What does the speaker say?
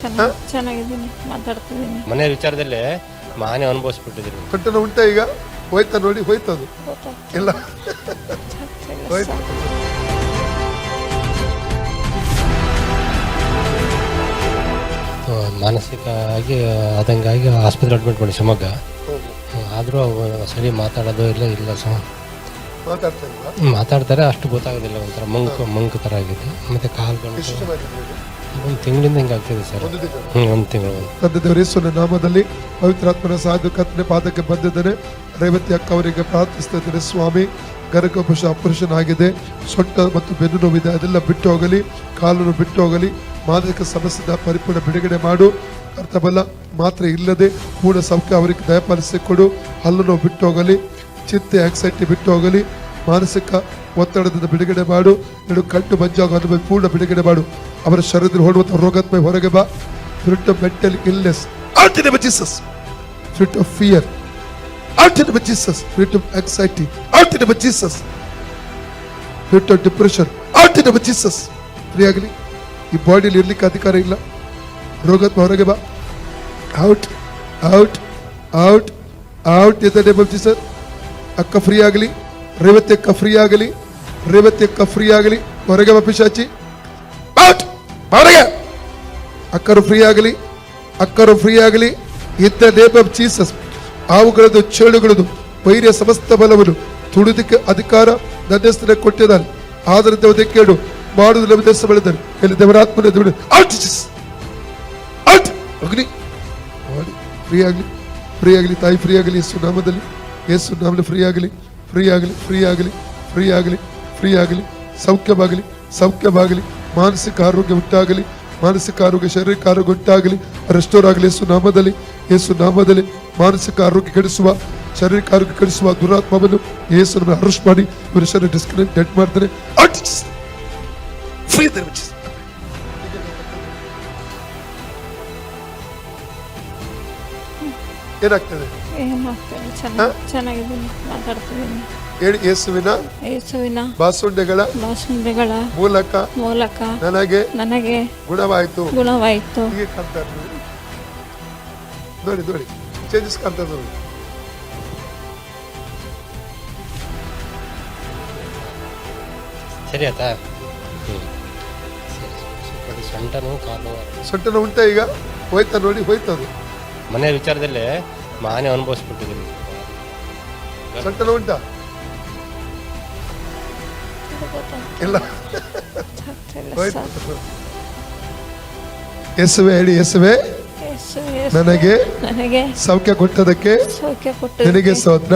ಚೆನ್ನಾಗಿದ್ದೀನಿ, ಮಾತಾಡ್ತಿದ್ದೀನಿ. ಮನೆ ವಿಚಾರದಲ್ಲಿ ಮಾನೆ ಅನುಭವಿಸ್ಬಿಟ್ಟಿದ್ದೀನಿ. ಕಟ್ಟನ ಉಂಟಾ ಈಗ? ಹೋಯ್ತಾ ನೋಡಿ, ಹೋಯ್ತದು ಇಲ್ಲ ಹೋಯ್ತು. ಮಾನಸಿಕ ಆಗಿ ಆದಂಗಾಗಿ ಆಸ್ಪತ್ರೆ ಅಡ್ಮಿಟ್ ಮಾಡಿ ಶಿವಮೊಗ್ಗ. ಆದರೂ ಸರಿ ಮಾತಾಡೋದು ಇಲ್ಲ ಮಾತಾಡ್ತಾ ಇಲ್ವಾ? ಮಾತಾಡ್ತಾರೆ, ಅಷ್ಟು ಗೊತ್ತಾಗೋದಿಲ್ಲ. ಒಂಥರ ಮಂಕು ಥರ ಆಗಿದೆ. ಮತ್ತು ಕಾಲ್ಗಳು ಎಷ್ಟು ಮಾಡಿದ್ದೀರಿ? ಒಂದು ತಿಂಗಳಿಂದ ಹಿಂಗೆ ಆಗ್ತಿದೆ ಸರ್. ಒಂದು ತಿಂಗಳು. ತಂದೆ ದೇವರ ಯೇಸುವಿನ ನಾಮದಲ್ಲಿ ಪವಿತ್ರಾತ್ಮನ ಸಾಧು ಕರ್ತನೆ ಪಾದಕ್ಕೆ ಬಂದಿದ್ದೇನೆ. ರೇವತಿ ಅಕ್ಕ ಅವರಿಗೆ ಪ್ರಾರ್ಥಿಸ್ತಾ ಇದ್ದೇನೆ. ಸ್ವಾಮಿ, ಗರ್ಭಕೋಶ ಆಪರೇಷನ್ ಆಗಿದೆ, ಸೊಂಟ ಮತ್ತು ಬೆನ್ನು ನೋವಿದೆ, ಅದೆಲ್ಲ ಬಿಟ್ಟು ಹೋಗಲಿ. ಕಾಲನ್ನು ಬಿಟ್ಟು ಹೋಗಲಿ. ಮಾದಕ ಸಮಸ್ಯೆಯಿಂದ ಪರಿಪೂರ್ಣ ಬಿಡುಗಡೆ ಮಾಡು. ಕರ್ತಬಲ ಮಾತ್ರ ಇಲ್ಲದೆ ಪೂರ್ಣ ಸೌಖ್ಯ ಅವರಿಗೆ ದಯಪಾಲಿಸಿಕೊಡು. ಹಲ್ಲು ನೋವು ಬಿಟ್ಟು ಹೋಗಲಿ. ಚಿಂತೆ ಆಂಗ್ಸೈಟಿ ಬಿಟ್ಟು ಹೋಗಲಿ. ಮಾನಸಿಕ ಒತ್ತಡದಿಂದ ಬಿಡುಗಡೆ ಮಾಡು. ಎರಡು ಕಟ್ಟು ಮಂಜಾಗ ಅನುಭವ ಪೂರ್ಣ ಬಿಡುಗಡೆ ಮಾಡು. ಅವರ ಶರೀರದಲ್ಲಿ ಓಡುವಂಥ ರೋಗಾತ್ಮಕ ಹೊರಗೆ ಬಾ. Spirit of mental illness out in the name of Jesus. Spirit of fear out in the name of Jesus. Spirit of anxiety out in the name of Jesus. Spirit of depression out in the name of Jesus. Free ಆಗಲಿ. ಈ ಬಾಡಿಯಲ್ಲಿ ಇರ್ಲಿಕ್ಕೆ ಅಧಿಕಾರ ಇಲ್ಲ. ರೋಗಾತ್ಮ ಹೊರಗೆ ಬಾ. Out out out out in the name of Jesus. ಅಕ್ಕ free ಆಗಲಿ. ರೇವತಿ ಅಕ್ಕ ಫ್ರೀ ಆಗಲಿ. ರೇವತಿ ಅಕ್ಕ ಫ್ರೀ ಆಗಲಿ. ಹೊರಗೆ ಬಾ ಪಿಶಾಚಿ. ಔಟ್ ಹೊರಗೆ. ಅಕ್ಕರು ಫ್ರೀ ಆಗಲಿ. ಅಕ್ಕರು ಫ್ರೀ ಆಗಲಿ. In the name of Jesus. ಹಾವುಗಳದು ಚೇಳುಗಳದು ವೈರ್ಯ ಸಮಸ್ತ ಬಲವನ್ನು ತುಳಿದಕ್ಕೆ ಅಧಿಕಾರ ನನ್ನ ಹೆಸರೇ ಕೊಟ್ಟಿದ್ದಾನೆ. ಆದ್ದರಿಂದ ಅದಕ್ಕೆ ಕೇಳು ಮಾಡುವುದು ನಮ್ಮ ದೇಶ ಬೆಳೆದಾರೆ. ಎಲ್ಲಿ ದೇವರಾತ್ಮನ ಔಟ್ ಜೀಸಸ್. ಔಟ್ ಅಗ್ನಿ ಮಾಡಿ ಫ್ರೀ ಆಗಲಿ. ಫ್ರೀ ಆಗಲಿ. ತಾಯಿ ಫ್ರೀ ಆಗಲಿ. ಯೇಸು ನಾಮದಲ್ಲಿ. ಯೇಸು ನಾಮದಲ್ಲಿ ಫ್ರೀ ಆಗಲಿ. ಫ್ರೀ ಆಗಲಿ. ಫ್ರೀ ಆಗಲಿ. ಫ್ರೀ ಆಗಲಿ. ಫ್ರೀ ಆಗಲಿ. ಸೌಖ್ಯವಾಗಲಿ. ಸೌಖ್ಯವಾಗಲಿ. ಮಾನಸಿಕ ಆರೋಗ್ಯ ಉಂಟಾಗಲಿ. ಮಾನಸಿಕ ಆರೋಗ್ಯ, ಶಾರೀರಿಕ ಆರೋಗ್ಯ ಉಂಟಾಗಲಿ. ರೆಸ್ಟೋರ್ ಆಗಲಿ. ಯೇಸು ನಾಮದಲ್ಲಿ. ಯೇಸು ನಾಮದಲ್ಲಿ ಮಾನಸಿಕ ಆರೋಗ್ಯ ಕೆಡಿಸುವ, ಶಾರೀರಿಕ ಆರೋಗ್ಯ ಕೆಡಿಸುವ ದುರಾತ್ಮವನ್ನು ಯೇಸುವನ್ನು ಅರೆಸ್ಟ್ ಮಾಡಿ ಇವರ ಶರೀರ ಡಿಸ್ಕನೆಕ್ಟ್ ಡೆಡ್ ಮಾಡ್ತಾರೆ. ಫ್ರೀ ಏನಾಗ್ತದೆ? ಚೆನ್ನಾಗಿದ್ದೀನಿ, ಮಾತಾಡ್ತಿದ್ದೀನಿ. ಹೇಳಿ. ಯೇಸುವಿನ ಬಾಸುಂಡೆಗಳ ಮೂಲಕ ನನಗೆ ಗುಣವಾಯಿತು. ಹೀಗೆ ಕಾಣ್ತಾರೆ ನೋಡಿ. ನೋಡಿ ಚೇಂಜಸ್ ಕಾಣ್ತಾರೆ ನೋಡಿ. ಸರಿ ಆಯ್ತಾ? ಸೊಂಟನೂ ಕಾಲು ಸೊಂಟನ ಉಂಟಾ ಈಗ? ಹೋಯ್ತಾ ನೋಡಿ, ಹೋಯ್ತದು ಮನೆ ವಿಚಾರದಲ್ಲಿ ಮಾನೆ ಅನುಭವಿಸ್ಬಿಟ್ಟಿದ್ದೀನಿ. ಸೊಂಟನ ಉಂಟಾ? ಇಲ್ಲ ಹೋಯ್ತು. ಯೇಸುವೆ ಹೇಳಿ. ಯೇಸುವೆ ನನಗೆ ಸೌಖ್ಯ ಕೊಟ್ಟದಕ್ಕೆ ನಿನಗೆ ಸ್ತೋತ್ರ.